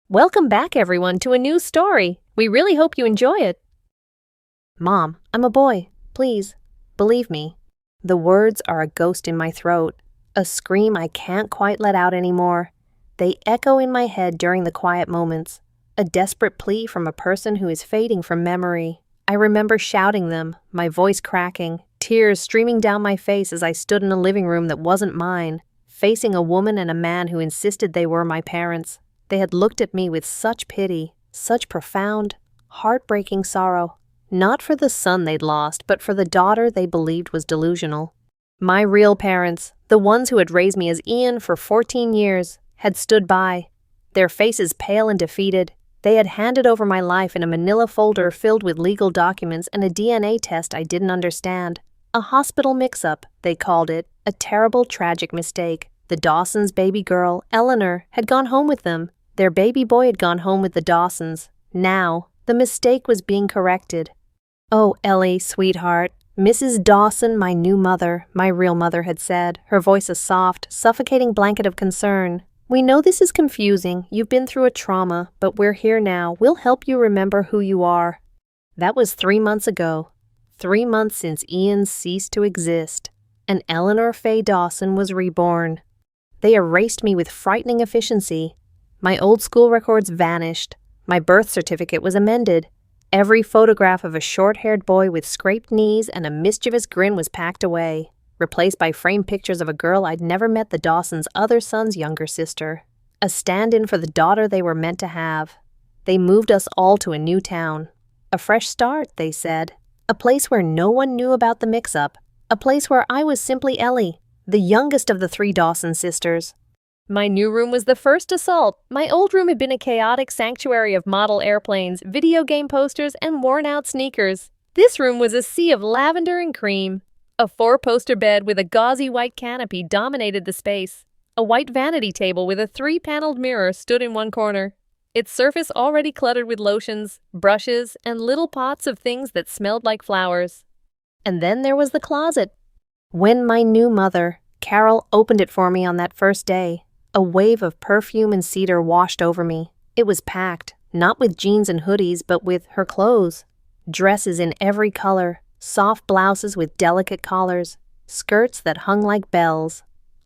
Welcome back, everyone, to a new story. We really hope you enjoy it. Mom, I'm a boy. Please, believe me. The words are a ghost in my throat, a scream I can't quite let out anymore. They echo in my head during the quiet moments, a desperate plea from a person who is fading from memory. I remember shouting them, my voice cracking, tears streaming down my face as I stood in a living room that wasn't mine, facing a woman and a man who insisted they were my parents. They had looked at me with such pity, such profound, heartbreaking sorrow. Not for the son they'd lost, but for the daughter they believed was delusional. My real parents, the ones who had raised me as Ian for 14 years, had stood by, their faces pale and defeated. They had handed over my life in a manila folder filled with legal documents and a DNA test I didn't understand. A hospital mix-up, they called it, a terrible, tragic mistake. The Dawsons' baby girl, Eleanor, had gone home with them. Their baby boy had gone home with the Dawsons. Now, the mistake was being corrected. "Oh, Ellie, sweetheart, Mrs. Dawson, my new mother," my real mother had said, her voice a soft, suffocating blanket of concern. "We know this is confusing. You've been through a trauma, but we're here now. We'll help you remember who you are." That was 3 months ago. 3 months since Ian ceased to exist, and Eleanor Faye Dawson was reborn. They erased me with frightening efficiency. My old school records vanished. My birth certificate was amended. Every photograph of a short-haired boy with scraped knees and a mischievous grin was packed away, replaced by framed pictures of a girl I'd never met, the Dawsons' other son's younger sister. A stand-in for the daughter they were meant to have. They moved us all to a new town. A fresh start, they said. A place where no one knew about the mix-up. A place where I was simply Ellie, the youngest of the 3 Dawson sisters. My new room was the first assault. My old room had been a chaotic sanctuary of model airplanes, video game posters, and worn-out sneakers. This room was a sea of lavender and cream. A 4-poster bed with a gauzy white canopy dominated the space. A white vanity table with a 3-paneled mirror stood in one corner, its surface already cluttered with lotions, brushes, and little pots of things that smelled like flowers. And then there was the closet. When my new mother, Carol, opened it for me on that first day, a wave of perfume and cedar washed over me. It was packed, not with jeans and hoodies, but with her clothes. Dresses in every color, soft blouses with delicate collars, skirts that hung like bells.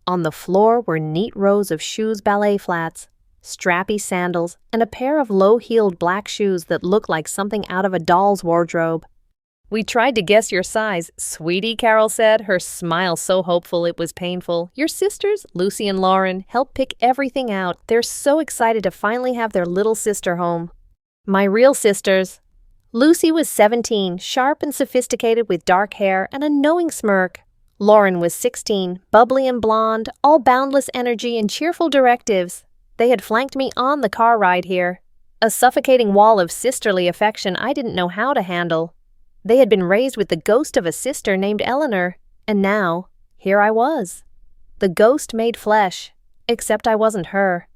On the floor were neat rows of shoes, ballet flats, strappy sandals, and a pair of low-heeled black shoes that looked like something out of a doll's wardrobe. "We tried to guess your size, sweetie," Carol said, her smile so hopeful it was painful. "Your sisters, Lucy and Lauren, helped pick everything out. They're so excited to finally have their little sister home." My real sisters. Lucy was 17, sharp and sophisticated with dark hair and a knowing smirk. Lauren was 16, bubbly and blonde, all boundless energy and cheerful directives. They had flanked me on the car ride here, a suffocating wall of sisterly affection I didn't know how to handle. They had been raised with the ghost of a sister named Eleanor, and now, here I was. The ghost made flesh, except I wasn't her.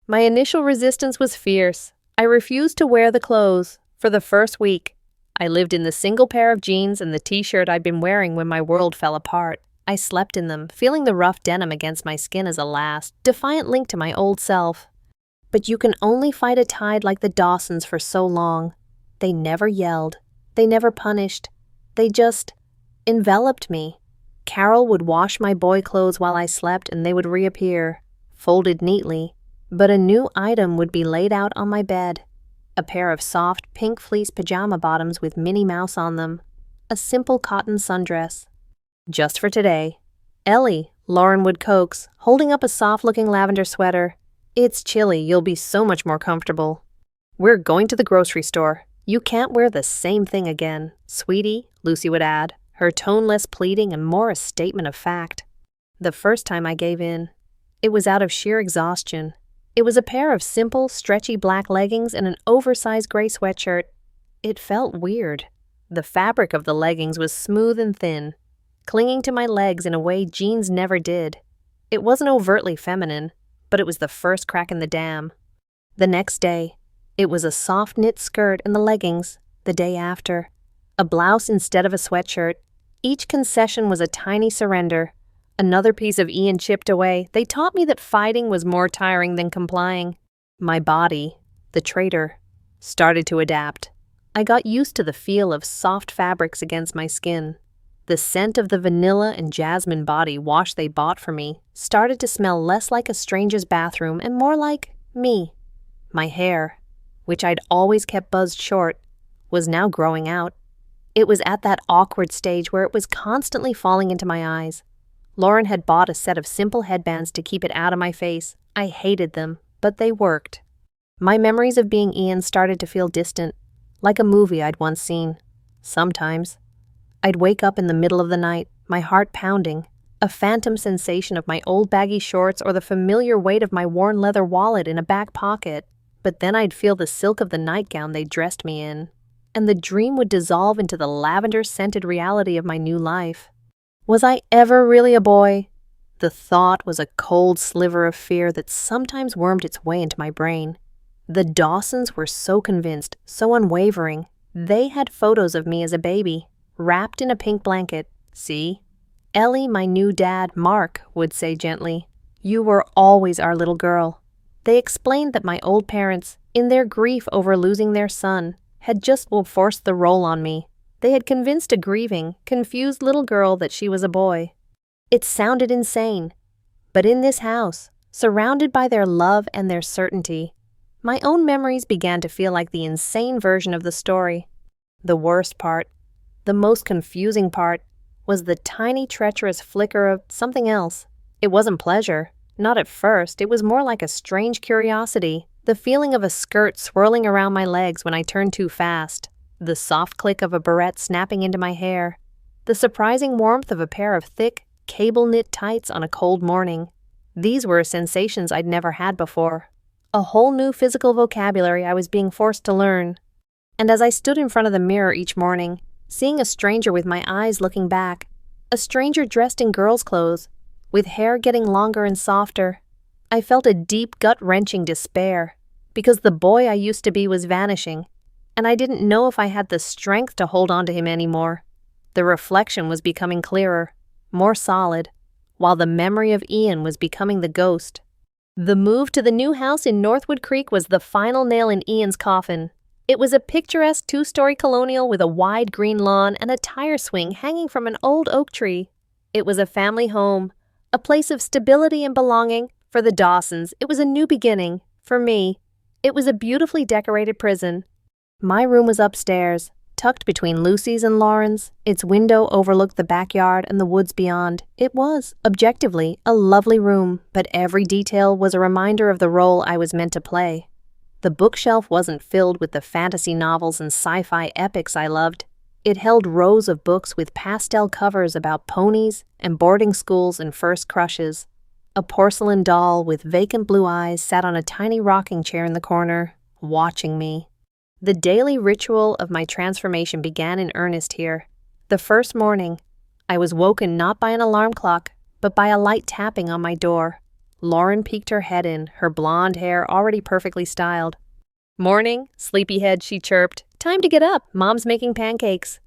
My initial resistance was fierce. I refused to wear the clothes. For the first week, I lived in the single pair of jeans and the t-shirt I'd been wearing when my world fell apart. I slept in them, feeling the rough denim against my skin as a last, defiant link to my old self. But you can only fight a tide like the Dawsons for so long. They never yelled. They never punished. They just enveloped me. Carol would wash my boy clothes while I slept and they would reappear, folded neatly, but a new item would be laid out on my bed. A pair of soft pink fleece pajama bottoms with Minnie Mouse on them. A simple cotton sundress. "Just for today." "Ellie," Lauren would coax, holding up a soft-looking lavender sweater. "It's chilly. You'll be so much more comfortable." "We're going to the grocery store. You can't wear the same thing again, sweetie," Lucy would add, her tone less pleading and more a statement of fact. The first time I gave in, it was out of sheer exhaustion. It was a pair of simple, stretchy black leggings and an oversized gray sweatshirt. It felt weird. The fabric of the leggings was smooth and thin, clinging to my legs in a way jeans never did. It wasn't overtly feminine, but it was the first crack in the dam. The next day, it was a soft knit skirt and the leggings. The day after, a blouse instead of a sweatshirt. Each concession was a tiny surrender. Another piece of Ian chipped away. They taught me that fighting was more tiring than complying. My body, the traitor, started to adapt. I got used to the feel of soft fabrics against my skin. The scent of the vanilla and jasmine body wash they bought for me started to smell less like a stranger's bathroom and more like me. My hair, which I'd always kept buzzed short, was now growing out. It was at that awkward stage where it was constantly falling into my eyes. Lauren had bought a set of simple headbands to keep it out of my face. I hated them, but they worked. My memories of being Ian started to feel distant, like a movie I'd once seen. Sometimes I'd wake up in the middle of the night, my heart pounding, a phantom sensation of my old baggy shorts or the familiar weight of my worn leather wallet in a back pocket. But then I'd feel the silk of the nightgown they dressed me in, and the dream would dissolve into the lavender-scented reality of my new life. Was I ever really a boy? The thought was a cold sliver of fear that sometimes wormed its way into my brain. The Dawsons were so convinced, so unwavering. They had photos of me as a baby, wrapped in a pink blanket. See? Ellie, my new dad, Mark, would say gently, "You were always our little girl." They explained that my old parents, in their grief over losing their son, had just forced the role on me. They had convinced a grieving, confused little girl that she was a boy. It sounded insane, but in this house, surrounded by their love and their certainty, my own memories began to feel like the insane version of the story. The worst part, the most confusing part, was the tiny treacherous flicker of something else. It wasn't pleasure. Not at first. It was more like a strange curiosity, the feeling of a skirt swirling around my legs when I turned too fast, the soft click of a barrette snapping into my hair, the surprising warmth of a pair of thick, cable-knit tights on a cold morning. These were sensations I'd never had before. A whole new physical vocabulary I was being forced to learn. And as I stood in front of the mirror each morning, seeing a stranger with my eyes looking back, a stranger dressed in girl's clothes, with hair getting longer and softer, I felt a deep, gut-wrenching despair, because the boy I used to be was vanishing, and I didn't know if I had the strength to hold on to him anymore. The reflection was becoming clearer, more solid, while the memory of Ian was becoming the ghost. The move to the new house in Northwood Creek was the final nail in Ian's coffin. It was a picturesque two-story colonial with a wide green lawn and a tire swing hanging from an old oak tree. It was a family home, a place of stability and belonging. For the Dawsons, it was a new beginning. For me, it was a beautifully decorated prison. My room was upstairs, tucked between Lucy's and Lauren's. Its window overlooked the backyard and the woods beyond. It was, objectively, a lovely room, but every detail was a reminder of the role I was meant to play. The bookshelf wasn't filled with the fantasy novels and sci-fi epics I loved. It held rows of books with pastel covers about ponies and boarding schools and first crushes. A porcelain doll with vacant blue eyes sat on a tiny rocking chair in the corner, watching me. The daily ritual of my transformation began in earnest here. The first morning, I was woken not by an alarm clock, but by a light tapping on my door. Lauren peeked her head in, her blonde hair already perfectly styled. "Morning, sleepyhead," she chirped. "Time to get up. Mom's making pancakes."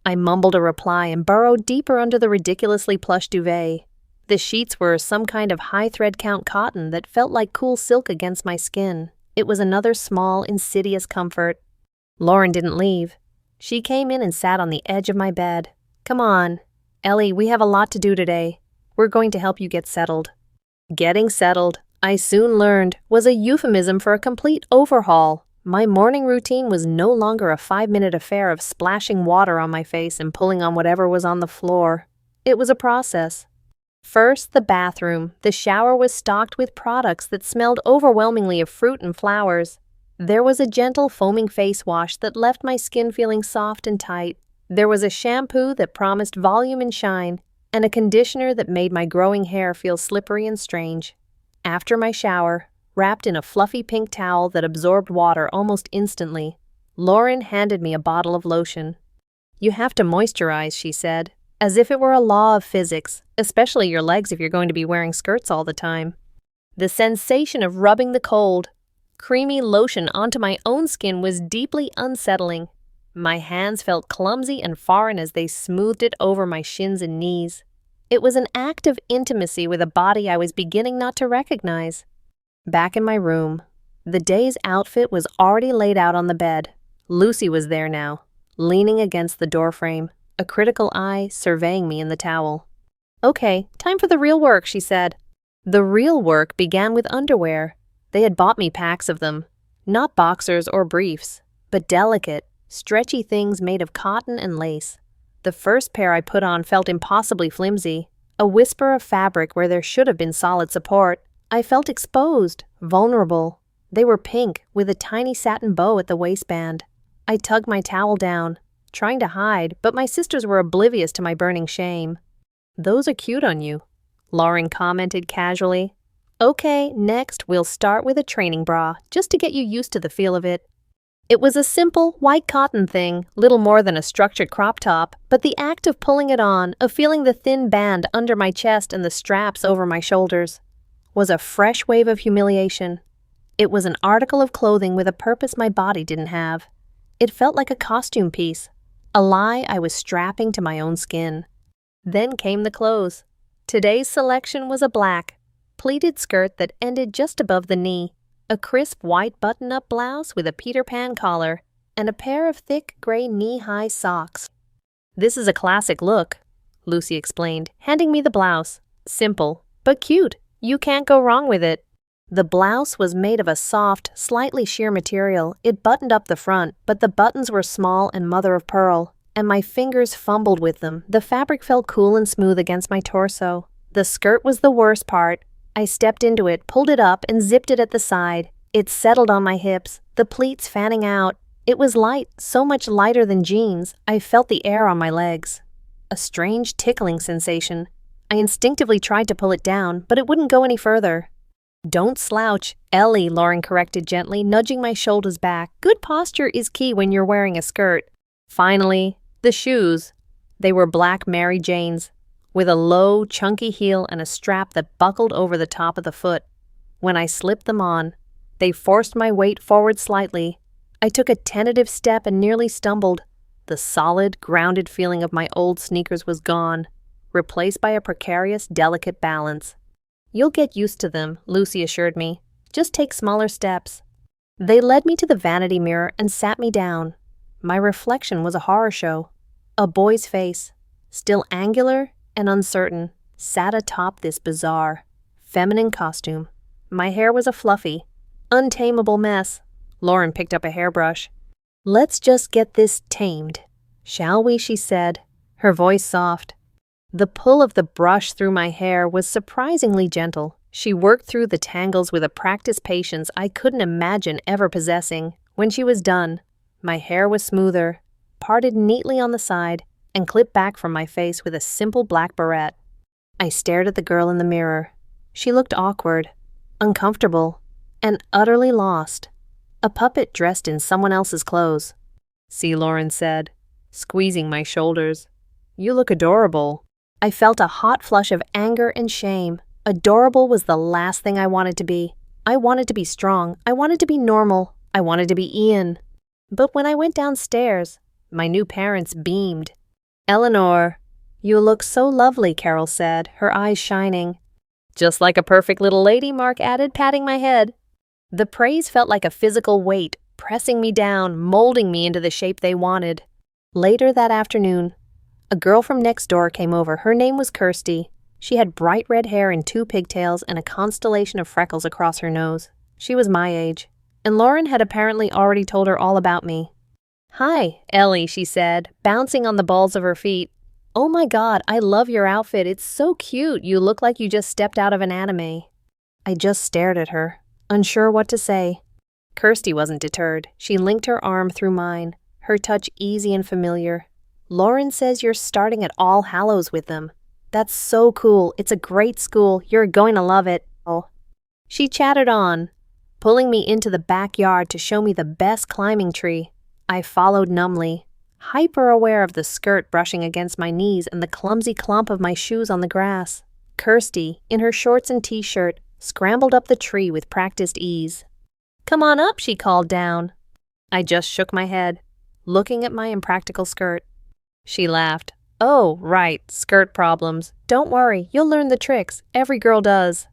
I mumbled a reply and burrowed deeper under the ridiculously plush duvet. The sheets were some kind of high thread count cotton that felt like cool silk against my skin. It was another small, insidious comfort. Lauren didn't leave. She came in and sat on the edge of my bed. "Come on, Ellie, we have a lot to do today. We're going to help you get settled." Getting settled, I soon learned, was a euphemism for a complete overhaul. My morning routine was no longer a 5-minute affair of splashing water on my face and pulling on whatever was on the floor. It was a process. First, the bathroom. The shower was stocked with products that smelled overwhelmingly of fruit and flowers. There was a gentle foaming face wash that left my skin feeling soft and tight. There was a shampoo that promised volume and shine, and a conditioner that made my growing hair feel slippery and strange. After my shower, wrapped in a fluffy pink towel that absorbed water almost instantly, Lauren handed me a bottle of lotion. "You have to moisturize," she said, as if it were a law of physics, especially your legs if you're going to be wearing skirts all the time. The sensation of rubbing the cold, creamy lotion onto my own skin was deeply unsettling. My hands felt clumsy and foreign as they smoothed it over my shins and knees. It was an act of intimacy with a body I was beginning not to recognize. Back in my room, The day's outfit was already laid out on the bed. Lucy was there now, leaning against the doorframe, a critical eye surveying me in the towel. "Okay, time for the real work," she said. The real work began with underwear. They had bought me packs of them. Not boxers or briefs, but delicate, stretchy things made of cotton and lace. The first pair I put on felt impossibly flimsy, a whisper of fabric where there should have been solid support. I felt exposed, vulnerable. They were pink, with a tiny satin bow at the waistband. I tugged my towel down, trying to hide, but my sisters were oblivious to my burning shame. "Those are cute on you," Lauren commented casually. "Okay, next we'll start with a training bra, just to get you used to the feel of it." It was a simple, white cotton thing, little more than a structured crop top, but the act of pulling it on, of feeling the thin band under my chest and the straps over my shoulders, was a fresh wave of humiliation. It was an article of clothing with a purpose my body didn't have. It felt like a costume piece, a lie I was strapping to my own skin. Then came the clothes. Today's selection was a black, pleated skirt that ended just above the knee, a crisp white button-up blouse with a Peter Pan collar, and a pair of thick gray knee-high socks. "This is a classic look," Lucy explained, handing me the blouse. "Simple, but cute. You can't go wrong with it." The blouse was made of a soft, slightly sheer material. It buttoned up the front, but the buttons were small and mother of pearl, and my fingers fumbled with them. The fabric felt cool and smooth against my torso. The skirt was the worst part. I stepped into it, pulled it up, and zipped it at the side. It settled on my hips, the pleats fanning out. It was light, so much lighter than jeans. I felt the air on my legs. A strange tickling sensation. I instinctively tried to pull it down, but it wouldn't go any further. "Don't slouch, Ellie," Lauren corrected gently, nudging my shoulders back. "Good posture is key when you're wearing a skirt." Finally, the shoes. They were black Mary Janes, with a low, chunky heel and a strap that buckled over the top of the foot. When I slipped them on, they forced my weight forward slightly. I took a tentative step and nearly stumbled. The solid, grounded feeling of my old sneakers was gone, replaced by a precarious, delicate balance. "You'll get used to them," Lucy assured me. "Just take smaller steps." They led me to the vanity mirror and sat me down. My reflection was a horror show. A boy's face, still angular and uncertain, sat atop this bizarre, feminine costume. My hair was a fluffy, untamable mess. Lauren picked up a hairbrush. "Let's just get this tamed, shall we?" she said, her voice soft. The pull of the brush through my hair was surprisingly gentle. She worked through the tangles with a practiced patience I couldn't imagine ever possessing. When she was done, my hair was smoother, parted neatly on the side, and clipped back from my face with a simple black barrette. I stared at the girl in the mirror. She looked awkward, uncomfortable, and utterly lost. A puppet dressed in someone else's clothes. "See," Lauren said, squeezing my shoulders. "You look adorable." I felt a hot flush of anger and shame. Adorable was the last thing I wanted to be. I wanted to be strong. I wanted to be normal. I wanted to be Ian. But when I went downstairs, my new parents beamed. "Eleanor, you look so lovely," Carol said, her eyes shining. "Just like a perfect little lady," Mark added, patting my head. The praise felt like a physical weight, pressing me down, molding me into the shape they wanted. Later that afternoon, a girl from next door came over. Her name was Kirsty. She had bright red hair in 2 pigtails and a constellation of freckles across her nose. She was my age, and Lauren had apparently already told her all about me. "Hi, Ellie," she said, bouncing on the balls of her feet. "Oh my God, I love your outfit. It's so cute. You look like you just stepped out of an anime." I just stared at her, unsure what to say. Kirsty wasn't deterred. She linked her arm through mine, her touch easy and familiar. "Lauren says you're starting at All Hallows with them. That's so cool. It's a great school. You're going to love it." Oh. She chattered on, pulling me into the backyard to show me the best climbing tree. I followed numbly, hyper-aware of the skirt brushing against my knees and the clumsy clump of my shoes on the grass. Kirsty, in her shorts and t-shirt, scrambled up the tree with practiced ease. "Come on up," she called down. I just shook my head, looking at my impractical skirt. She laughed. "Oh, right, skirt problems. Don't worry, you'll learn the tricks. Every girl does."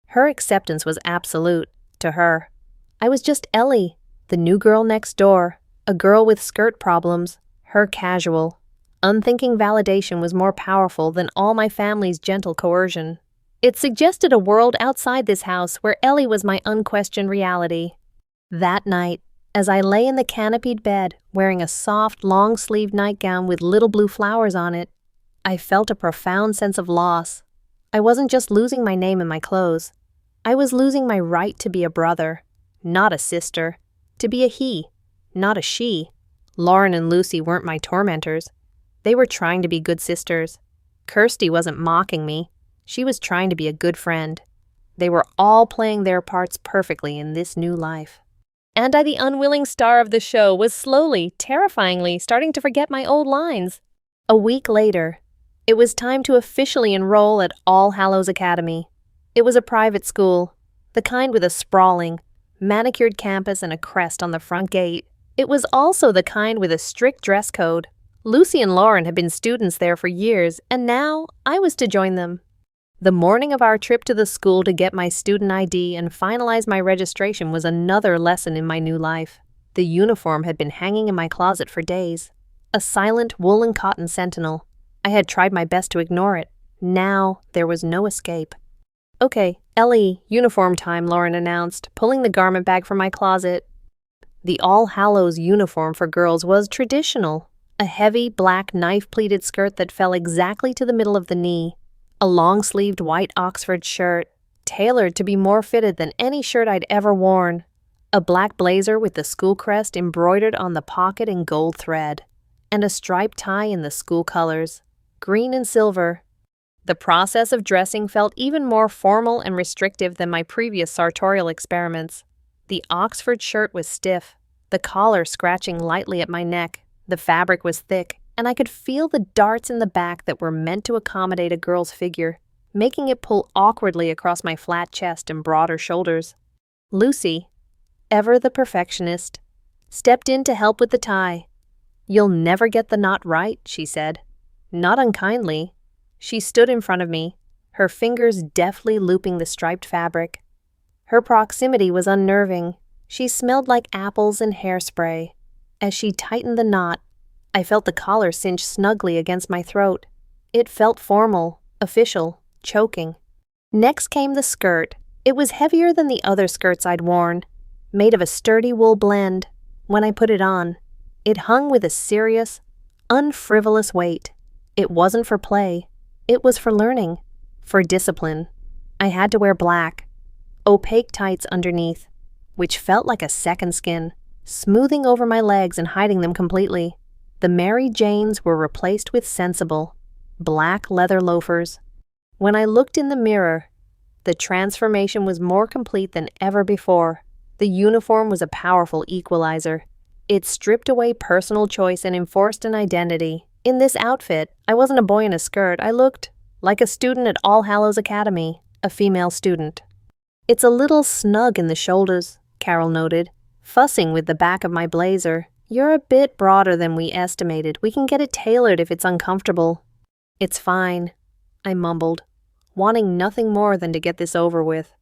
Her acceptance was absolute, to her. I was just Ellie, the new girl next door, a girl with skirt problems, her casual. Unthinking validation was more powerful than all my family's gentle coercion. It suggested a world outside this house where Ellie was my unquestioned reality. That night, as I lay in the canopied bed, wearing a soft, long-sleeved nightgown with little blue flowers on it, I felt a profound sense of loss. I wasn't just losing my name and my clothes. I was losing my right to be a brother, not a sister, to be a he, not a she. Lauren and Lucy weren't my tormentors. They were trying to be good sisters. Kirsty wasn't mocking me. She was trying to be a good friend. They were all playing their parts perfectly in this new life. And I, the unwilling star of the show, was slowly, terrifyingly starting to forget my old lines. A week later, it was time to officially enroll at All Hallows Academy. It was a private school, the kind with a sprawling, manicured campus and a crest on the front gate. It was also the kind with a strict dress code. Lucy and Lauren had been students there for years, and now I was to join them. The morning of our trip to the school to get my student ID and finalize my registration was another lesson in my new life. The uniform had been hanging in my closet for days. A silent wool and cotton sentinel. I had tried my best to ignore it. Now there was no escape. "Okay, Ellie, uniform time," Lauren announced, pulling the garment bag from my closet. The All Hallows uniform for girls was traditional. A heavy, black, knife-pleated skirt that fell exactly to the middle of the knee. A long-sleeved white Oxford shirt, tailored to be more fitted than any shirt I'd ever worn. A black blazer with the school crest embroidered on the pocket in gold thread. And a striped tie in the school colors, green and silver. The process of dressing felt even more formal and restrictive than my previous sartorial experiments. The Oxford shirt was stiff, the collar scratching lightly at my neck. The fabric was thick, and I could feel the darts in the back that were meant to accommodate a girl's figure, making it pull awkwardly across my flat chest and broader shoulders. Lucy, ever the perfectionist, stepped in to help with the tie. "You'll never get the knot right," she said. Not unkindly. She stood in front of me, her fingers deftly looping the striped fabric. Her proximity was unnerving. She smelled like apples and hairspray. As she tightened the knot, I felt the collar cinch snugly against my throat. It felt formal, official, choking. Next came the skirt. It was heavier than the other skirts I'd worn, made of a sturdy wool blend. When I put it on, it hung with a serious, unfrivolous weight. It wasn't for play. It was for learning, for discipline. I had to wear black, opaque tights underneath, which felt like a second skin, smoothing over my legs and hiding them completely. The Mary Janes were replaced with sensible, black leather loafers. When I looked in the mirror, the transformation was more complete than ever before. The uniform was a powerful equalizer. It stripped away personal choice and enforced an identity. In this outfit, I wasn't a boy in a skirt. I looked like a student at All Hallows Academy, a female student. "It's a little snug in the shoulders," Carol noted, fussing with the back of my blazer. "You're a bit broader than we estimated. We can get it tailored if it's uncomfortable." "It's fine," I mumbled, wanting nothing more than to get this over with.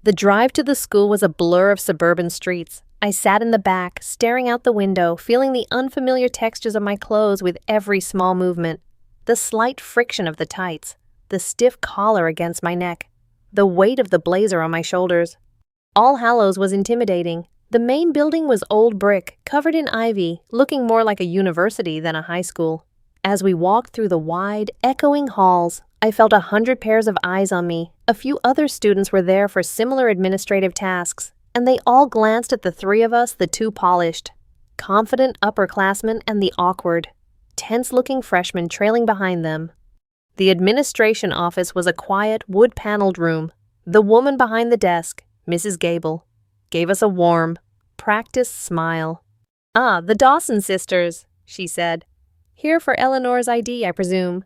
The drive to the school was a blur of suburban streets. I sat in the back, staring out the window, feeling the unfamiliar textures of my clothes with every small movement. The slight friction of the tights, the stiff collar against my neck, the weight of the blazer on my shoulders. All Hallows was intimidating. The main building was old brick, covered in ivy, looking more like a university than a high school. As we walked through the wide, echoing halls, I felt 100 pairs of eyes on me. A few other students were there for similar administrative tasks, and they all glanced at the three of us, the two polished, confident upperclassmen and the awkward, tense-looking freshmen trailing behind them. The administration office was a quiet, wood-paneled room. The woman behind the desk, Mrs. Gable, gave us a warm, practiced smile. "Ah, the Dawson sisters," she said. "Here for Eleanor's ID, I presume."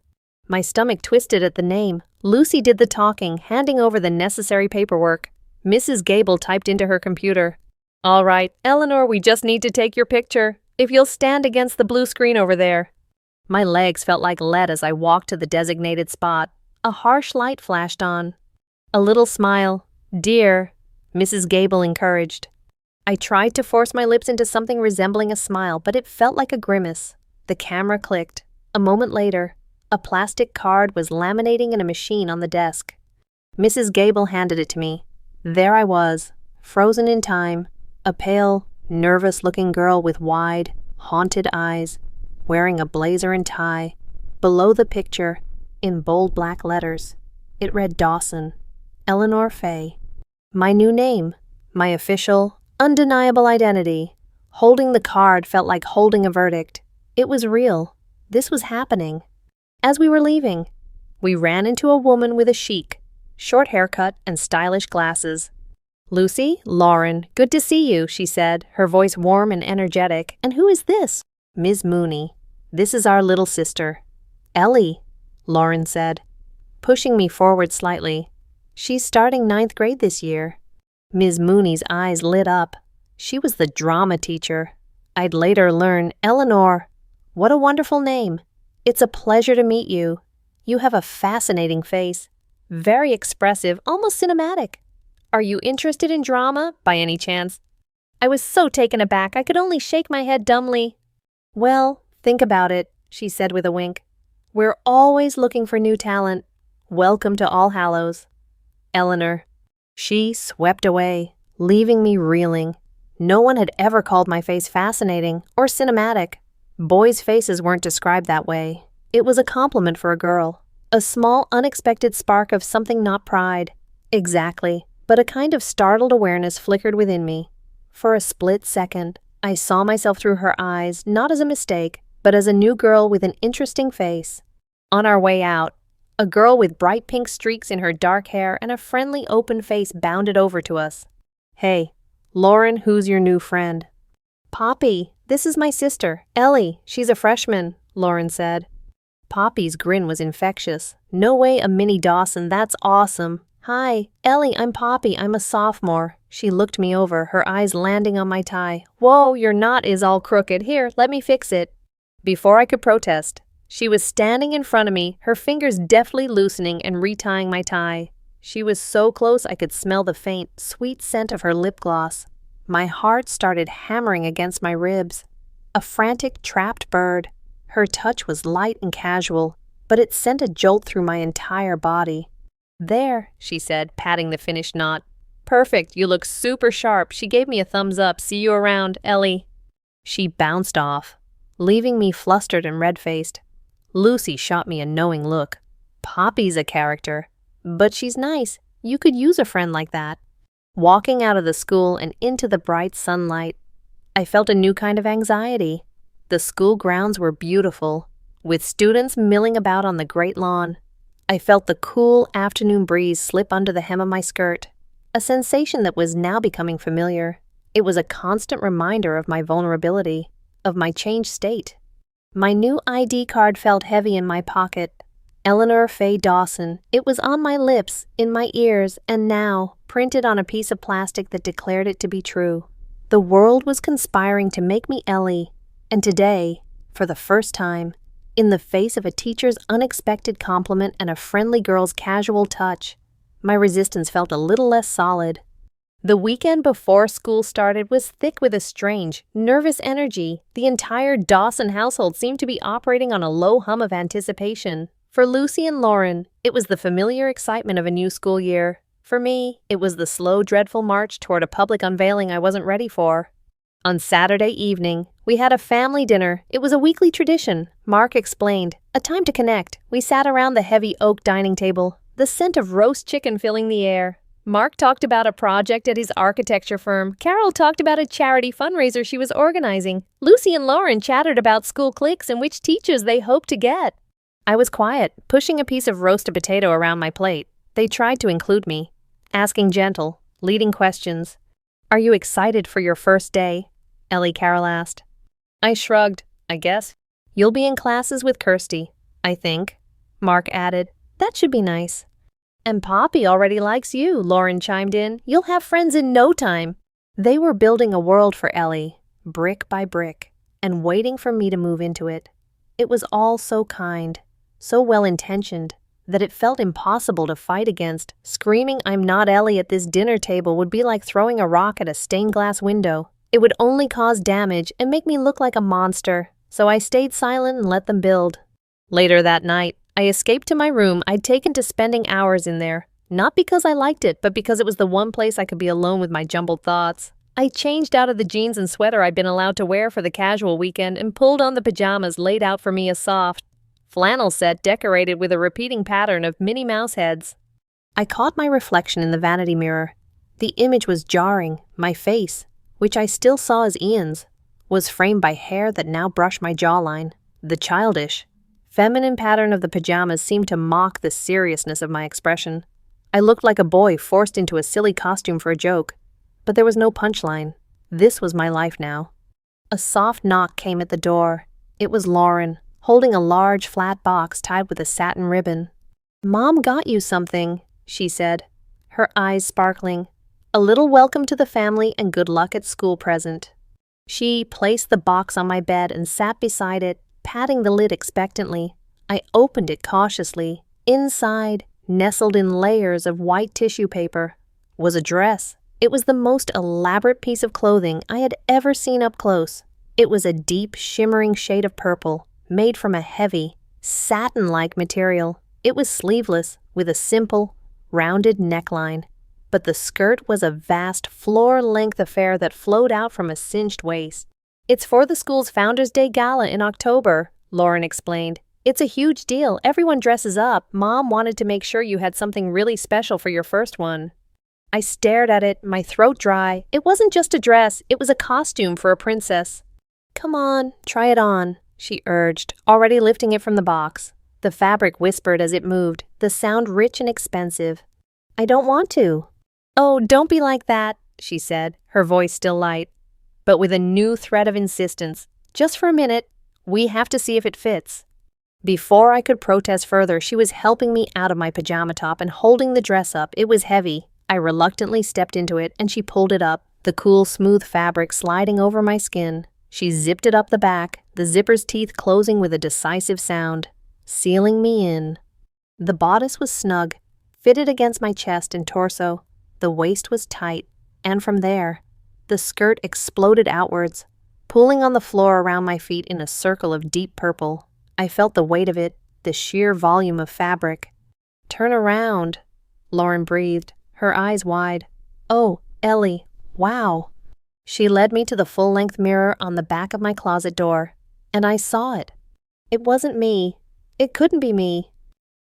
My stomach twisted at the name. Lucy did the talking, handing over the necessary paperwork. Mrs. Gable typed into her computer. "All right, Eleanor, we just need to take your picture. If you'll stand against the blue screen over there." My legs felt like lead as I walked to the designated spot. A harsh light flashed on. A little smile. "Dear," Mrs. Gable encouraged. I tried to force my lips into something resembling a smile, but it felt like a grimace. The camera clicked. A moment later, a plastic card was laminating in a machine on the desk. Mrs. Gable handed it to me. There I was, frozen in time, a pale, nervous-looking girl with wide, haunted eyes, wearing a blazer and tie. Below the picture, in bold black letters, it read Dawson, Eleanor Fay. My new name, my official, undeniable identity. Holding the card felt like holding a verdict. It was real. This was happening. As we were leaving, we ran into a woman with a chic, short haircut and stylish glasses. "Lucy, Lauren, good to see you," she said, her voice warm and energetic. "And who is this?" "Ms. Mooney. This is our little sister." "Ellie," Lauren said, pushing me forward slightly. "She's starting 9th grade this year." Ms. Mooney's eyes lit up. She was the drama teacher. I'd later learn, Eleanor. What a wonderful name. It's a pleasure to meet you. You have a fascinating face. Very expressive, almost cinematic. Are you interested in drama, by any chance? I was so taken aback I could only shake my head dumbly. "Well, think about it," she said with a wink. "We're always looking for new talent. Welcome to All Hallows." Eleanor. She swept away, leaving me reeling. No one had ever called my face fascinating or cinematic. Boys' faces weren't described that way. It was a compliment for a girl. A small, unexpected spark of something not pride. Exactly, but a kind of startled awareness flickered within me. For a split second, I saw myself through her eyes, not as a mistake, but as a new girl with an interesting face. On our way out, a girl with bright pink streaks in her dark hair and a friendly, open face bounded over to us. "Hey, Lauren, who's your new friend?" "Poppy, this is my sister, Ellie. She's a freshman," Lauren said. Poppy's grin was infectious. "No way a mini Dawson, that's awesome. Hi, Ellie, I'm Poppy, I'm a sophomore." She looked me over, her eyes landing on my tie. "Whoa, your knot is all crooked. Here, let me fix it." Before I could protest, she was standing in front of me, her fingers deftly loosening and retying my tie. She was so close I could smell the faint, sweet scent of her lip gloss. My heart started hammering against my ribs. A frantic, trapped bird. Her touch was light and casual, but it sent a jolt through my entire body. "There," she said, patting the finished knot. "Perfect, you look super sharp." She gave me a thumbs up. "See you around, Ellie." She bounced off, leaving me flustered and red-faced. Lucy shot me a knowing look. "Poppy's a character. But she's nice. You could use a friend like that." Walking out of the school and into the bright sunlight, I felt a new kind of anxiety. The school grounds were beautiful, with students milling about on the great lawn. I felt the cool afternoon breeze slip under the hem of my skirt, a sensation that was now becoming familiar. It was a constant reminder of my vulnerability, of my changed state. My new ID card felt heavy in my pocket. Eleanor Fay Dawson. It was on my lips, in my ears, and now, printed on a piece of plastic that declared it to be true. The world was conspiring to make me Ellie, and today, for the first time, in the face of a teacher's unexpected compliment and a friendly girl's casual touch, my resistance felt a little less solid. The weekend before school started was thick with a strange, nervous energy. The entire Dawson household seemed to be operating on a low hum of anticipation. For Lucy and Lauren, it was the familiar excitement of a new school year. For me, it was the slow, dreadful march toward a public unveiling I wasn't ready for. On Saturday evening, we had a family dinner. It was a weekly tradition, Mark explained. A time to connect. We sat around the heavy oak dining table, the scent of roast chicken filling the air. Mark talked about a project at his architecture firm. Carol talked about a charity fundraiser she was organizing. Lucy and Lauren chattered about school cliques and which teachers they hoped to get. I was quiet, pushing a piece of roasted potato around my plate. They tried to include me, asking gentle, leading questions. "Are you excited for your first day?" Ellie Carroll asked. I shrugged. "I guess. You'll be in classes with Kirsty, I think," Mark added. "That should be nice." "And Poppy already likes you," Lauren chimed in. "You'll have friends in no time." They were building a world for Ellie, brick by brick, and waiting for me to move into it. It was all so kind, so well-intentioned, that it felt impossible to fight against. Screaming "I'm not Ellie" at this dinner table would be like throwing a rock at a stained glass window. It would only cause damage and make me look like a monster, so I stayed silent and let them build. Later that night, I escaped to my room. I'd taken to spending hours in there, not because I liked it, but because it was the one place I could be alone with my jumbled thoughts. I changed out of the jeans and sweater I'd been allowed to wear for the casual weekend and pulled on the pajamas laid out for me a soft flannel set decorated with a repeating pattern of Minnie Mouse heads. I caught my reflection in the vanity mirror. The image was jarring. My face, which I still saw as Ian's, was framed by hair that now brushed my jawline. The childish, feminine pattern of the pajamas seemed to mock the seriousness of my expression. I looked like a boy forced into a silly costume for a joke, but there was no punchline. This was my life now. A soft knock came at the door. It was Lauren, holding a large flat box tied with a satin ribbon. "Mom got you something," she said, her eyes sparkling. "A little welcome to the family and good luck at school present." She placed the box on my bed and sat beside it, patting the lid expectantly. I opened it cautiously. Inside, nestled in layers of white tissue paper, was a dress. It was the most elaborate piece of clothing I had ever seen up close. It was a deep, shimmering shade of purple, made from a heavy, satin-like material. It was sleeveless, with a simple, rounded neckline. But the skirt was a vast, floor-length affair that flowed out from a cinched waist. "It's for the school's Founders' Day Gala in October," Lauren explained. "It's a huge deal. Everyone dresses up. Mom wanted to make sure you had something really special for your first one." I stared at it, my throat dry. It wasn't just a dress, it was a costume for a princess. "Come on, try it on," she urged, already lifting it from the box. The fabric whispered as it moved, the sound rich and expensive. "I don't want to." "Oh, don't be like that," she said, her voice still light, but with a new thread of insistence. "Just for a minute. We have to see if it fits." Before I could protest further, she was helping me out of my pajama top and holding the dress up. It was heavy. I reluctantly stepped into it and she pulled it up, the cool, smooth fabric sliding over my skin. She zipped it up the back, the zipper's teeth closing with a decisive sound, sealing me in. The bodice was snug, fitted against my chest and torso. The waist was tight, and from there, the skirt exploded outwards, pulling on the floor around my feet in a circle of deep purple. I felt the weight of it, the sheer volume of fabric. "Turn around," Lauren breathed, her eyes wide. "Oh, Ellie, wow." She led me to the full-length mirror on the back of my closet door, and I saw it. It wasn't me. It couldn't be me.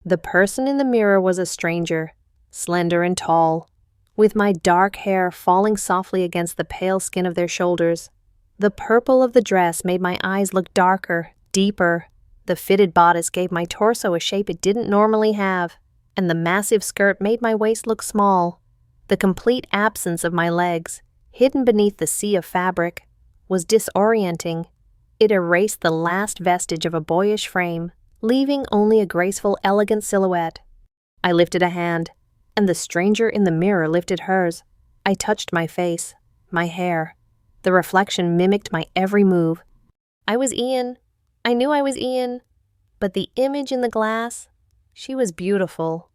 The person in the mirror was a stranger, slender and tall, with my dark hair falling softly against the pale skin of their shoulders. The purple of the dress made my eyes look darker, deeper. The fitted bodice gave my torso a shape it didn't normally have, and the massive skirt made my waist look small. The complete absence of my legs, hidden beneath the sea of fabric, was disorienting. It erased the last vestige of a boyish frame, leaving only a graceful, elegant silhouette. I lifted a hand, and the stranger in the mirror lifted hers. I touched my face, my hair. The reflection mimicked my every move. I was Ian. I knew I was Ian. But the image in the glass, she was beautiful.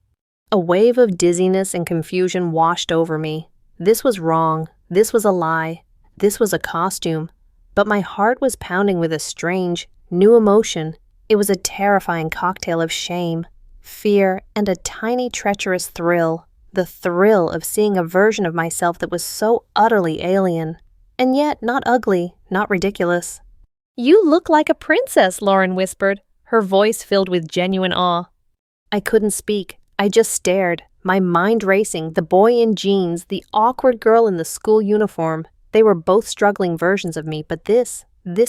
A wave of dizziness and confusion washed over me. This was wrong. This was a lie. This was a costume. But my heart was pounding with a strange, new emotion. It was a terrifying cocktail of shame, fear, and a tiny treacherous thrill. The thrill of seeing a version of myself that was so utterly alien. And yet not ugly, not ridiculous. "You look like a princess," Lauren whispered, her voice filled with genuine awe. I couldn't speak. I just stared, my mind racing, the boy in jeans, the awkward girl in the school uniform. They were both struggling versions of me, but this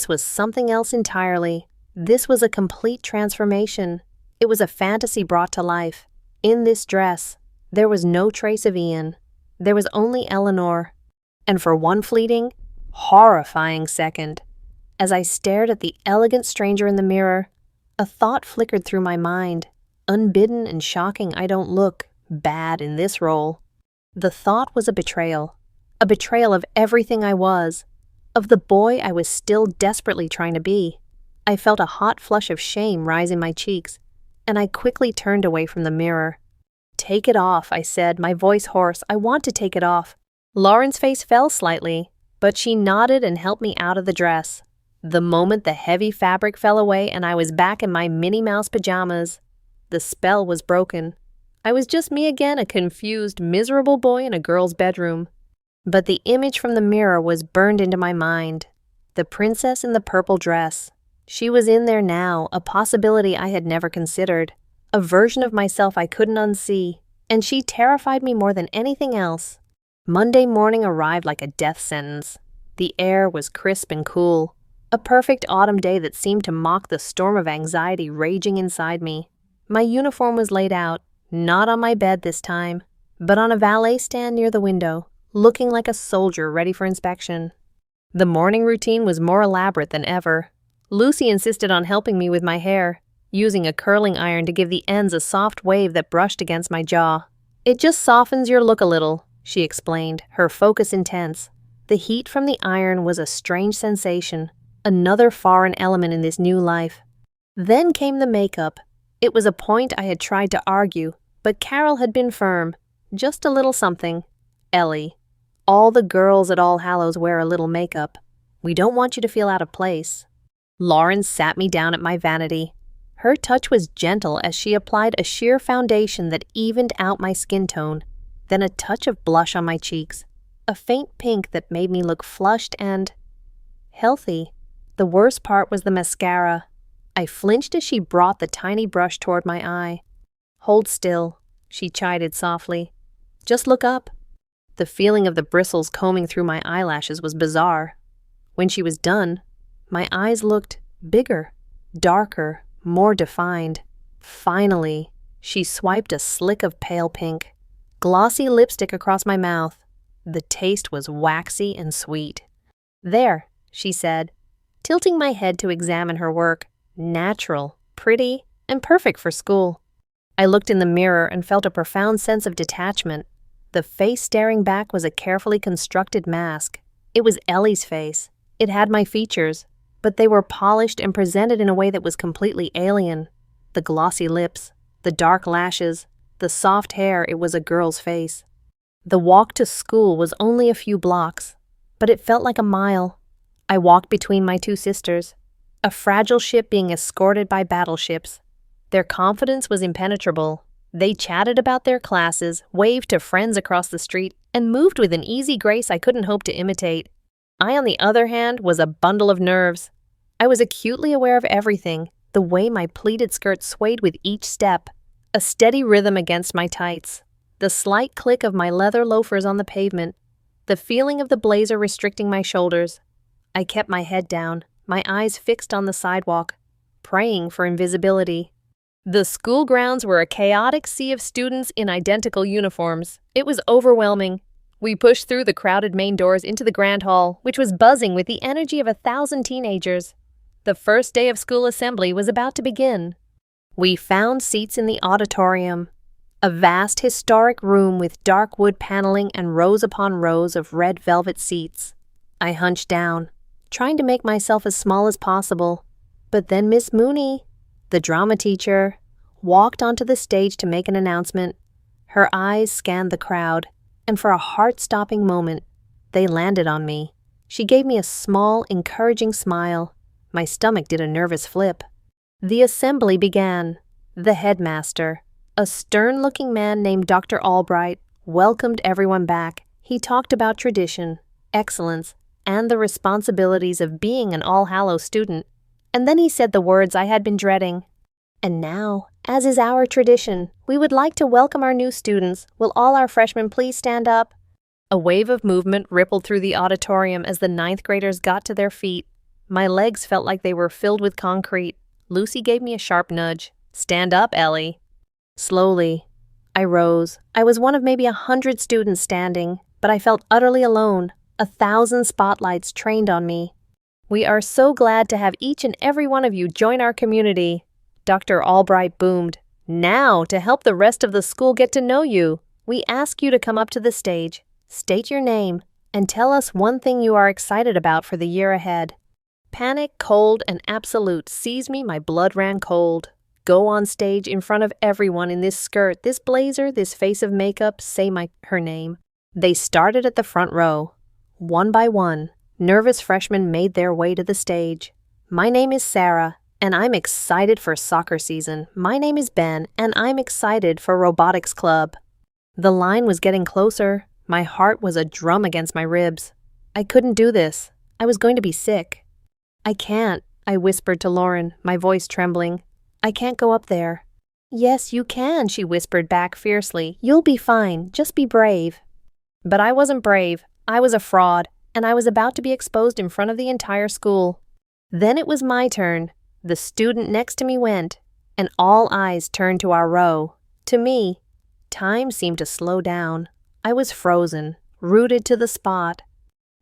was something else entirely. This was a complete transformation. It was a fantasy brought to life. In this dress, there was no trace of Ian. There was only Eleanor. And for one fleeting, horrifying second, as I stared at the elegant stranger in the mirror, a thought flickered through my mind. Unbidden and shocking, I don't look bad in this role. The thought was a betrayal of everything I was, of the boy I was still desperately trying to be. I felt a hot flush of shame rise in my cheeks. and I quickly turned away from the mirror. "Take it off," I said, my voice hoarse. "I want to take it off." Lauren's face fell slightly, but she nodded and helped me out of the dress. The moment the heavy fabric fell away and I was back in my Minnie Mouse pajamas, the spell was broken. I was just me again, a confused, miserable boy in a girl's bedroom. But the image from the mirror was burned into my mind. The princess in the purple dress. She was in there now, a possibility I had never considered, a version of myself I couldn't unsee, and she terrified me more than anything else. Monday morning arrived like a death sentence. The air was crisp and cool, a perfect autumn day that seemed to mock the storm of anxiety raging inside me. My uniform was laid out, not on my bed this time, but on a valet stand near the window, looking like a soldier ready for inspection. The morning routine was more elaborate than ever. Lucy insisted on helping me with my hair, using a curling iron to give the ends a soft wave that brushed against my jaw. "It just softens your look a little," she explained, her focus intense. The heat from the iron was a strange sensation, another foreign element in this new life. Then came the makeup. It was a point I had tried to argue, but Carol had been firm. Just a little something. "Ellie, all the girls at All Hallows wear a little makeup. We don't want you to feel out of place." Lauren sat me down at my vanity. Her touch was gentle as she applied a sheer foundation that evened out my skin tone, then a touch of blush on my cheeks, a faint pink that made me look flushed and healthy. The worst part was the mascara. I flinched as she brought the tiny brush toward my eye. "Hold still," she chided softly. "Just look up." The feeling of the bristles combing through my eyelashes was bizarre. When she was done, my eyes looked bigger, darker, more defined. Finally, she swiped a slick of pale pink, glossy lipstick across my mouth. The taste was waxy and sweet. "There," she said, tilting my head to examine her work. Natural, pretty, and perfect for school. I looked in the mirror and felt a profound sense of detachment. The face staring back was a carefully constructed mask. It was Ellie's face. It had my features, but they were polished and presented in a way that was completely alien. The glossy lips, the dark lashes, the soft hair, it was a girl's face. The walk to school was only a few blocks, but it felt like a mile. I walked between my two sisters, a fragile ship being escorted by battleships. Their confidence was impenetrable. They chatted about their classes, waved to friends across the street, and moved with an easy grace I couldn't hope to imitate. I, on the other hand, was a bundle of nerves. I was acutely aware of everything, the way my pleated skirt swayed with each step, a steady rhythm against my tights, the slight click of my leather loafers on the pavement, the feeling of the blazer restricting my shoulders. I kept my head down, my eyes fixed on the sidewalk, praying for invisibility. The school grounds were a chaotic sea of students in identical uniforms. It was overwhelming. We pushed through the crowded main doors into the grand hall, which was buzzing with the energy of 1,000 teenagers. The first day of school assembly was about to begin. We found seats in the auditorium, a vast historic room with dark wood paneling and rows upon rows of red velvet seats. I hunched down, trying to make myself as small as possible. But then Miss Mooney, the drama teacher, walked onto the stage to make an announcement. Her eyes scanned the crowd, and for a heart-stopping moment, they landed on me. She gave me a small, encouraging smile. My stomach did a nervous flip. The assembly began. The headmaster, a stern-looking man named Dr. Albright, welcomed everyone back. He talked about tradition, excellence, and the responsibilities of being an All Hallows student. And then he said the words I had been dreading. "And now, as is our tradition, we would like to welcome our new students. Will all our freshmen please stand up?" A wave of movement rippled through the auditorium as the ninth graders got to their feet. My legs felt like they were filled with concrete. Lucy gave me a sharp nudge. "Stand up, Ellie." Slowly, I rose. I was one of maybe 100 students standing, but I felt utterly alone. 1,000 spotlights trained on me. "We are so glad to have each and every one of you join our community," Dr. Albright boomed. "Now, to help the rest of the school get to know you, we ask you to come up to the stage, state your name, and tell us one thing you are excited about for the year ahead." Panic, cold, and absolute seized me. My blood ran cold. go on stage in front of everyone in this skirt, this blazer, this face of makeup, say her name. They started at the front row. One by one, nervous freshmen made their way to the stage. My name is Sarah, and I'm excited for soccer season. My name is Ben, and I'm excited for robotics club. The line was getting closer. My heart was a drum against my ribs. I couldn't do this. I was going to be sick. I can't, I whispered to Lauren, my voice trembling. I can't go up there. Yes, you can, she whispered back fiercely. You'll be fine. Just be brave. But I wasn't brave. I was a fraud, and I was about to be exposed in front of the entire school. Then it was my turn. The student next to me went, and all eyes turned to our row. To me, time seemed to slow down. I was frozen, rooted to the spot.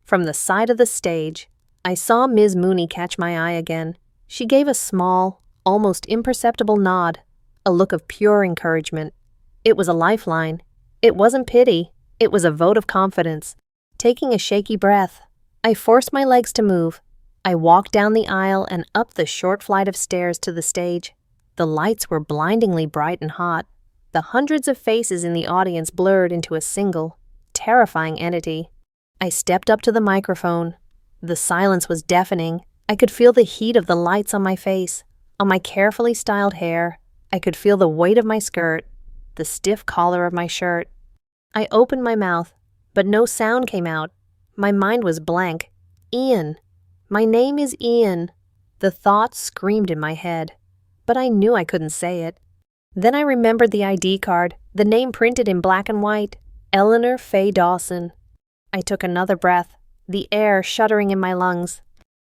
From the side of the stage, I saw Ms. Mooney catch my eye again. She gave a small, almost imperceptible nod, a look of pure encouragement. It was a lifeline. It wasn't pity. It was a vote of confidence. Taking a shaky breath, I forced my legs to move. I walked down the aisle and up the short flight of stairs to the stage. The lights were blindingly bright and hot. The hundreds of faces in the audience blurred into a single, terrifying entity. I stepped up to the microphone. The silence was deafening. I could feel the heat of the lights on my face, on my carefully styled hair. I could feel the weight of my skirt, the stiff collar of my shirt. I opened my mouth, but no sound came out. My mind was blank. Ian. My name is Ian. The thought screamed in my head, but I knew I couldn't say it. Then I remembered the ID card, the name printed in black and white, Eleanor Faye Dawson. I took another breath, the air shuddering in my lungs.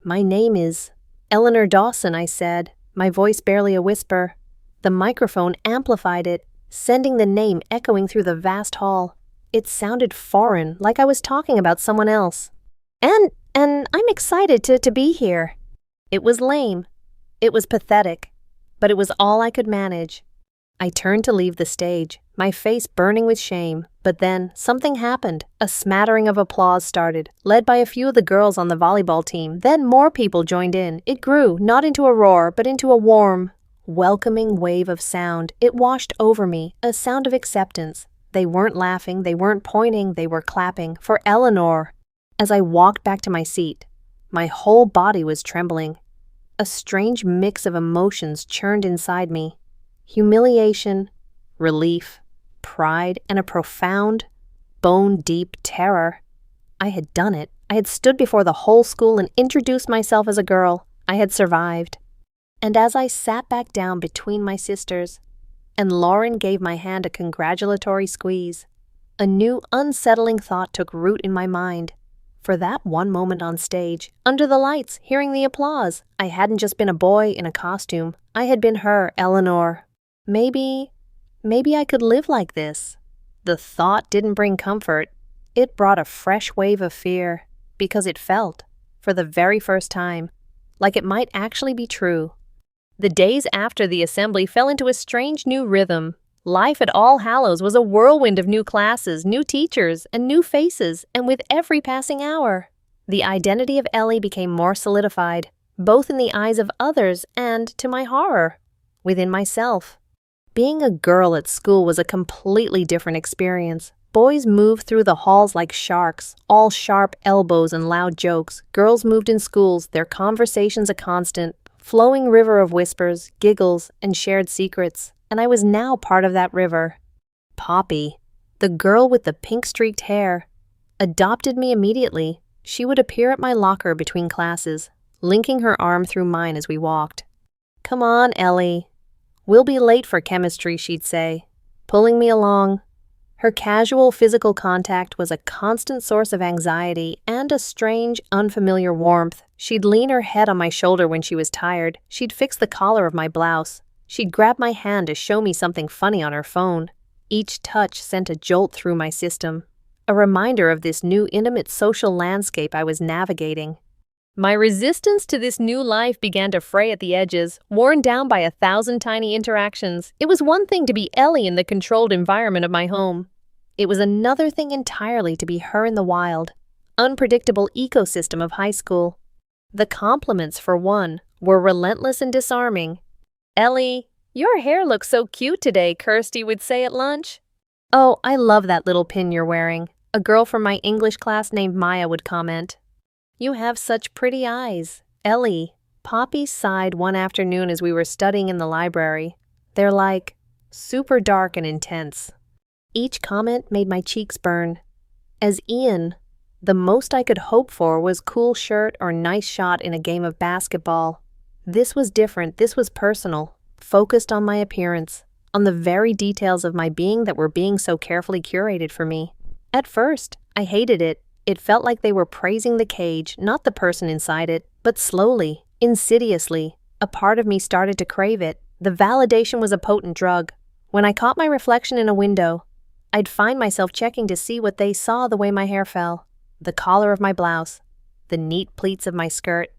My name is Eleanor Dawson, I said, my voice barely a whisper. The microphone amplified it, sending the name echoing through the vast hall. It sounded foreign, like I was talking about someone else. And I'm excited to be here. It was lame. It was pathetic. But it was all I could manage. I turned to leave the stage, my face burning with shame. But then, something happened. A smattering of applause started, led by a few of the girls on the volleyball team. Then more people joined in. It grew, not into a roar, but into a warm, welcoming wave of sound. It washed over me, a sound of acceptance. They weren't laughing, they weren't pointing, they were clapping. For Eleanor. As I walked back to my seat, my whole body was trembling. A strange mix of emotions churned inside me. Humiliation, relief, pride, and a profound, bone-deep terror. I had done it. I had stood before the whole school and introduced myself as a girl. I had survived. And as I sat back down between my sisters, and Lauren gave my hand a congratulatory squeeze, a new unsettling thought took root in my mind. For that one moment on stage, under the lights, hearing the applause, I hadn't just been a boy in a costume. I had been her, Eleanor. Maybe I could live like this. The thought didn't bring comfort. It brought a fresh wave of fear, because it felt, for the very first time, like it might actually be true. The days after the assembly fell into a strange new rhythm. Life at All Hallows was a whirlwind of new classes, new teachers, and new faces, and with every passing hour, the identity of Ellie became more solidified, both in the eyes of others and, to my horror, within myself. Being a girl at school was a completely different experience. Boys moved through the halls like sharks, all sharp elbows and loud jokes. Girls moved in schools, their conversations a constant, flowing river of whispers, giggles, and shared secrets. And I was now part of that river. Poppy, the girl with the pink-streaked hair, adopted me immediately. She would appear at my locker between classes, linking her arm through mine as we walked. "Come on, Ellie. We'll be late for chemistry," she'd say, pulling me along. Her casual physical contact was a constant source of anxiety and a strange, unfamiliar warmth. She'd lean her head on my shoulder when she was tired. She'd fix the collar of my blouse. She'd grab my hand to show me something funny on her phone. Each touch sent a jolt through my system, a reminder of this new intimate social landscape I was navigating. My resistance to this new life began to fray at the edges, worn down by 1,000 tiny interactions. It was one thing to be Ellie in the controlled environment of my home. It was another thing entirely to be her in the wild, unpredictable ecosystem of high school. The compliments, for one, were relentless and disarming. "Ellie, Your hair looks so cute today, Kirsty would say at lunch. Oh, I love that little pin you're wearing, a girl from my English class named Maya would comment. You have such pretty eyes, Ellie. Poppy sighed one afternoon as we were studying in the library. They're like super dark and intense. Each comment made my cheeks burn. As Ian, the most I could hope for was cool shirt or nice shot in a game of basketball. This was different, this was personal, focused on my appearance, on the very details of my being that were being so carefully curated for me. At first, I hated it. It felt like they were praising the cage, not the person inside it, but slowly, insidiously, a part of me started to crave it. The validation was a potent drug. When I caught my reflection in a window, I'd find myself checking to see what they saw the way my hair fell, the collar of my blouse, the neat pleats of my skirt.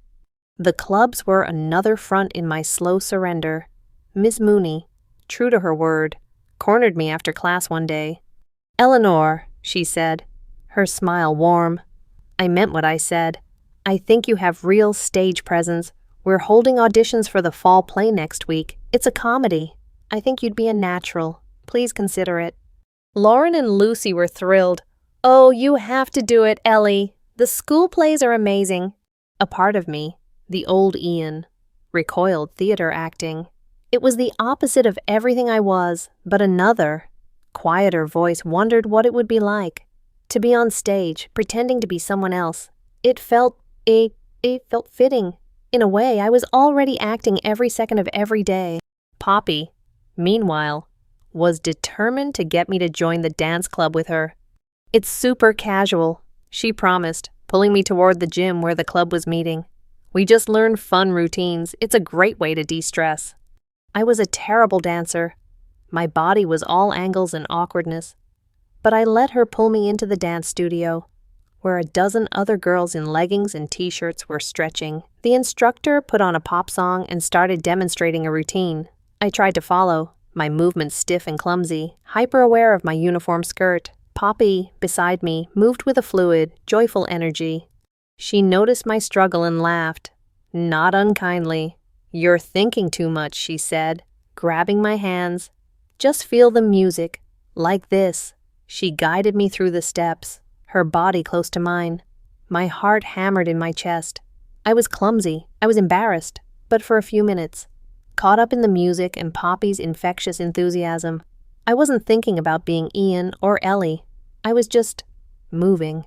The clubs were another front in my slow surrender. Miss Mooney, true to her word, cornered me after class one day. Eleanor, she said, her smile warm. I meant what I said. I think you have real stage presence. We're holding auditions for the fall play next week. It's a comedy. I think you'd be a natural. Please consider it. Lauren and Lucy were thrilled. Oh, you have to do it, Ellie. The school plays are amazing. A part of me, the old Ian, recoiled theater acting. It was the opposite of everything I was, but another, quieter voice wondered what it would be like to be on stage, pretending to be someone else. It felt fitting. In a way, I was already acting every second of every day. Poppy, meanwhile, was determined to get me to join the dance club with her. It's super casual, she promised, pulling me toward the gym where the club was meeting. We just learn fun routines. It's a great way to de-stress. I was a terrible dancer. My body was all angles and awkwardness. But I let her pull me into the dance studio, where a dozen other girls in leggings and t-shirts were stretching. The instructor put on a pop song and started demonstrating a routine. I tried to follow, my movements stiff and clumsy, hyper-aware of my uniform skirt. Poppy, beside me, moved with a fluid, joyful energy. She noticed my struggle and laughed, not unkindly. You're thinking too much, she said, grabbing my hands. Just feel the music, like this. She guided me through the steps, her body close to mine. My heart hammered in my chest. I was clumsy, I was embarrassed, but for a few minutes, caught up in the music and Poppy's infectious enthusiasm. I wasn't thinking about being Ian or Ellie. I was just moving.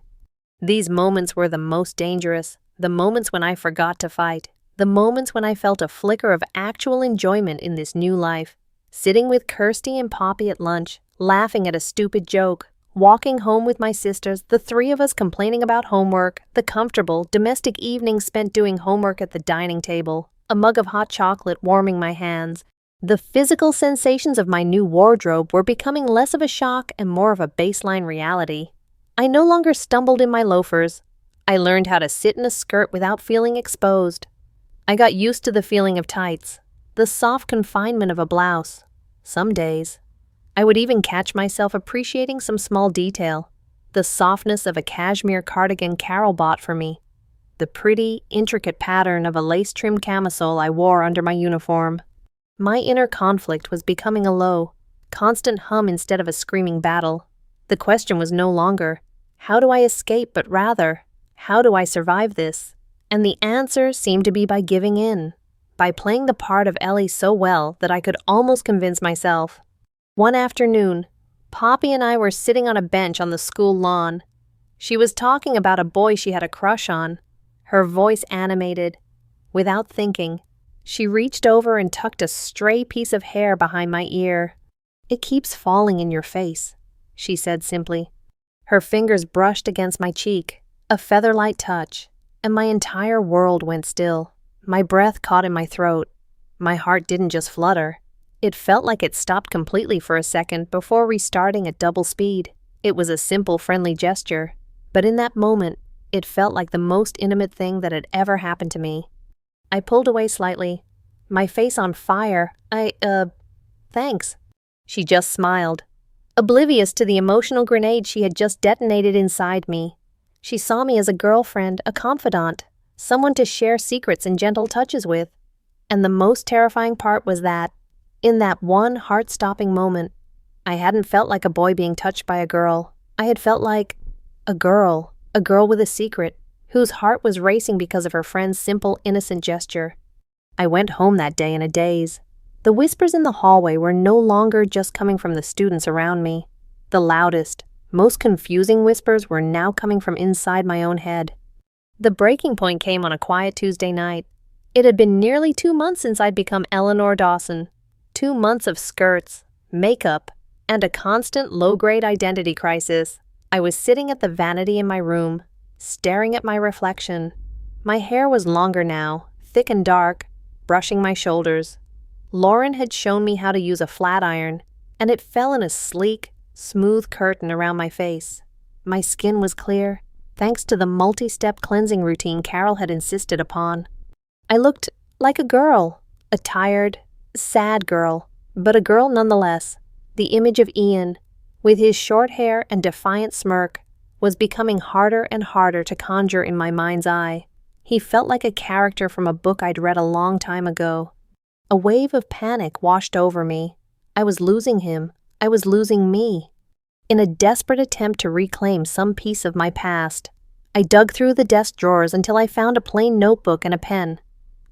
These moments were the most dangerous, the moments when I forgot to fight, the moments when I felt a flicker of actual enjoyment in this new life. Sitting with Kirsty and Poppy at lunch, laughing at a stupid joke, walking home with my sisters, the three of us complaining about homework, the comfortable, domestic evenings spent doing homework at the dining table, a mug of hot chocolate warming my hands. The physical sensations of my new wardrobe were becoming less of a shock and more of a baseline reality. I no longer stumbled in my loafers. I learned how to sit in a skirt without feeling exposed. I got used to the feeling of tights, the soft confinement of a blouse. Some days, I would even catch myself appreciating some small detail, the softness of a cashmere cardigan Carol bought for me, the pretty, intricate pattern of a lace-trimmed camisole I wore under my uniform. My inner conflict was becoming a low, constant hum instead of a screaming battle. The question was no longer, how do I escape, but rather, how do I survive this? And the answer seemed to be by giving in, by playing the part of Ellie so well that I could almost convince myself. One afternoon, Poppy and I were sitting on a bench on the school lawn. She was talking about a boy she had a crush on, her voice animated. Without thinking, she reached over and tucked a stray piece of hair behind my ear. "It keeps falling in your face," she said simply. Her fingers brushed against my cheek, a feather-light touch, and my entire world went still. My breath caught in my throat. My heart didn't just flutter. It felt like it stopped completely for a second before restarting at double speed. It was a simple, friendly gesture, but in that moment, it felt like the most intimate thing that had ever happened to me. I pulled away slightly, my face on fire. Thanks. She just smiled, oblivious to the emotional grenade she had just detonated inside me. She saw me as a girlfriend, a confidant, someone to share secrets and gentle touches with. And the most terrifying part was that, In that one heart-stopping moment, I hadn't felt like a boy being touched by a girl. I had felt like a girl with a secret, whose heart was racing because of her friend's simple, innocent gesture. I went home that day in a daze. The whispers in the hallway were no longer just coming from the students around me. The loudest, most confusing whispers were now coming from inside my own head. The breaking point came on a quiet Tuesday night. It had been nearly 2 months since I'd become Eleanor Dawson. 2 months of skirts, makeup, and a constant low-grade identity crisis. I was sitting at the vanity in my room, staring at my reflection. My hair was longer now, thick and dark, brushing my shoulders. Lauren had shown me how to use a flat iron, and it fell in a sleek, smooth curtain around my face. My skin was clear, thanks to the multi-step cleansing routine Carol had insisted upon. I looked like a girl, a tired, sad girl, but a girl nonetheless. The image of Ian, with his short hair and defiant smirk, was becoming harder and harder to conjure in my mind's eye. He felt like a character from a book I'd read a long time ago. A wave of panic washed over me. I was losing him. I was losing me. In a desperate attempt to reclaim some piece of my past, I dug through the desk drawers until I found a plain notebook and a pen.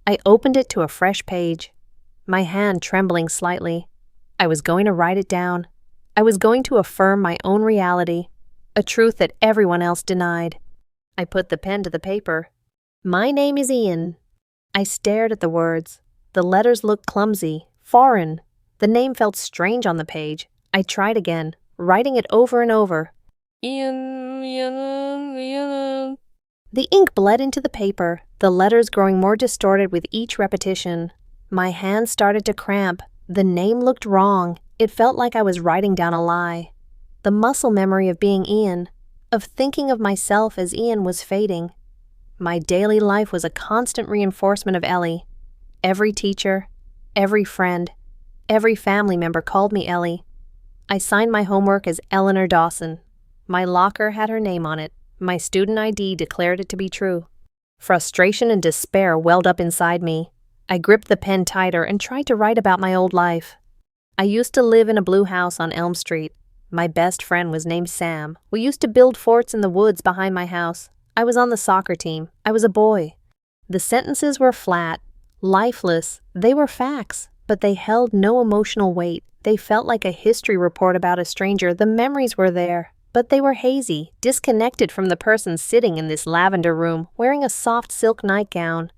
I opened it to a fresh page, my hand trembling slightly. I was going to write it down. I was going to affirm my own reality, a truth that everyone else denied. I put the pen to the paper. My name is Ian. I stared at the words. The letters looked clumsy, foreign. The name felt strange on the page. I tried again, writing it over and over. Ian, Ian, Ian. The ink bled into the paper, the letters growing more distorted with each repetition. My hands started to cramp. The name looked wrong. It felt like I was writing down a lie. The muscle memory of being Ian, of thinking of myself as Ian, was fading. My daily life was a constant reinforcement of Ellie. Every teacher, every friend, every family member called me Ellie. I signed my homework as Eleanor Dawson. My locker had her name on it. My student ID declared it to be true. Frustration and despair welled up inside me. I gripped the pen tighter and tried to write about my old life. I used to live in a blue house on Elm Street. My best friend was named Sam. We used to build forts in the woods behind my house. I was on the soccer team. I was a boy. The sentences were flat, lifeless. They were facts, but they held no emotional weight. They felt like a history report about a stranger. The memories were there, but they were hazy, disconnected from the person sitting in this lavender room, wearing a soft silk nightgown.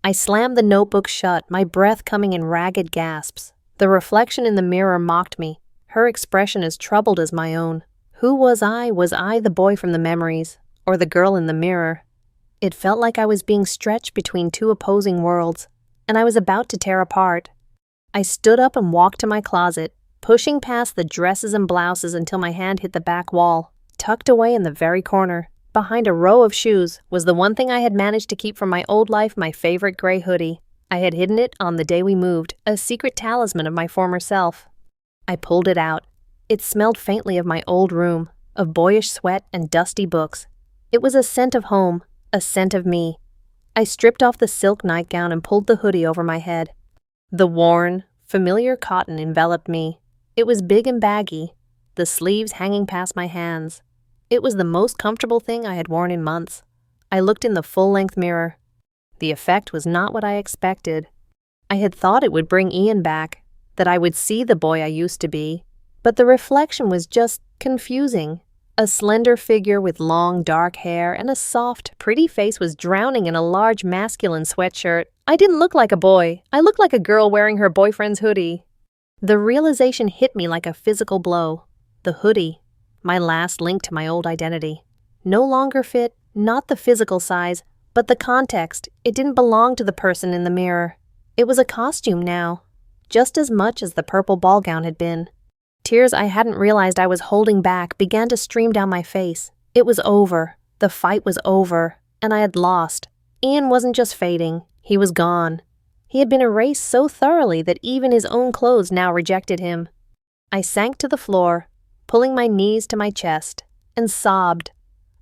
I slammed the notebook shut, my breath coming in ragged gasps. The reflection in the mirror mocked me, her expression as troubled as my own. Who was I? Was I the boy from the memories, or the girl in the mirror? It felt like I was being stretched between two opposing worlds, and I was about to tear apart. I stood up and walked to my closet, pushing past the dresses and blouses until my hand hit the back wall. Tucked away in the very corner, behind a row of shoes, was the one thing I had managed to keep from my old life, my favorite gray hoodie. I had hidden it on the day we moved, a secret talisman of my former self. I pulled it out. It smelled faintly of my old room, of boyish sweat and dusty books. It was a scent of home, a scent of me. I stripped off the silk nightgown and pulled the hoodie over my head. The worn, familiar cotton enveloped me. It was big and baggy, the sleeves hanging past my hands. It was the most comfortable thing I had worn in months. I looked in the full-length mirror. The effect was not what I expected. I had thought it would bring Ian back, that I would see the boy I used to be, but the reflection was just confusing. A slender figure with long, dark hair and a soft, pretty face was drowning in a large, masculine sweatshirt. I didn't look like a boy. I looked like a girl wearing her boyfriend's hoodie. The realization hit me like a physical blow. The hoodie, my last link to my old identity, no longer fit, not the physical size, but the context. It didn't belong to the person in the mirror. It was a costume now, just as much as the purple ball gown had been. Tears I hadn't realized I was holding back began to stream down my face. It was over. The fight was over, and I had lost. Ian wasn't just fading. He was gone. He had been erased so thoroughly that even his own clothes now rejected him. I sank to the floor, pulling my knees to my chest, and sobbed.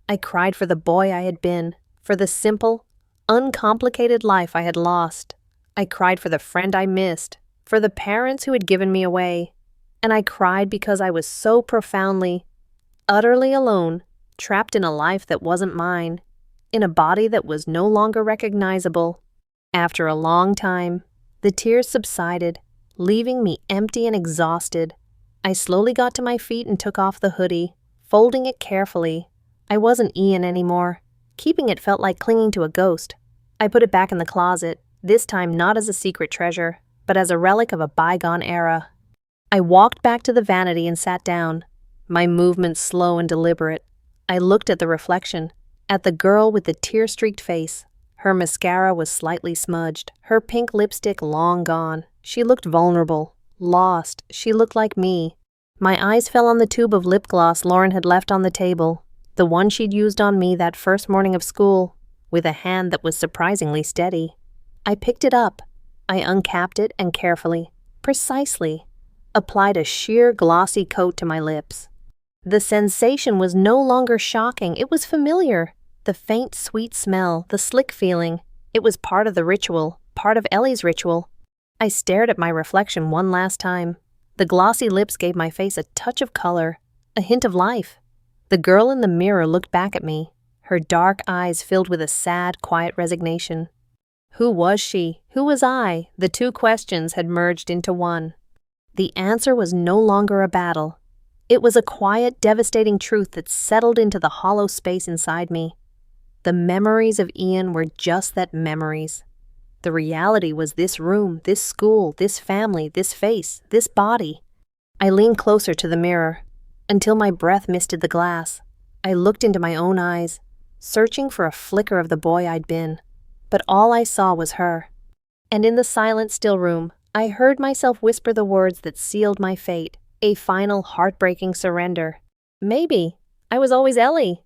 I cried for the boy I had been, for the simple, uncomplicated life I had lost. I cried for the friend I missed, for the parents who had given me away, and I cried because I was so profoundly, utterly alone, trapped in a life that wasn't mine, in a body that was no longer recognizable. After a long time, the tears subsided, leaving me empty and exhausted. I slowly got to my feet and took off the hoodie, folding it carefully. I wasn't Ian anymore. Keeping it felt like clinging to a ghost. I put it back in the closet, this time not as a secret treasure, but as a relic of a bygone era. I walked back to the vanity and sat down, my movements slow and deliberate. I looked at the reflection, at the girl with the tear-streaked face. Her mascara was slightly smudged, her pink lipstick long gone. She looked vulnerable, lost. She looked like me. My eyes fell on the tube of lip gloss Lauren had left on the table, the one she'd used on me that first morning of school, with a hand that was surprisingly steady. I picked it up. I uncapped it and carefully, precisely, applied a sheer glossy coat to my lips. The sensation was no longer shocking, it was familiar. The faint, sweet smell, the slick feeling. It was part of the ritual, part of Ellie's ritual. I stared at my reflection one last time. The glossy lips gave my face a touch of color, a hint of life. The girl in the mirror looked back at me, her dark eyes filled with a sad, quiet resignation. Who was she? Who was I? The two questions had merged into one. The answer was no longer a battle. It was a quiet, devastating truth that settled into the hollow space inside me. The memories of Ian were just that, memories. The reality was this room, this school, this family, this face, this body. I leaned closer to the mirror, until my breath misted the glass. I looked into my own eyes, searching for a flicker of the boy I'd been. But all I saw was her. And in the silent, still room, I heard myself whisper the words that sealed my fate, a final, heartbreaking surrender. Maybe I was always Ellie.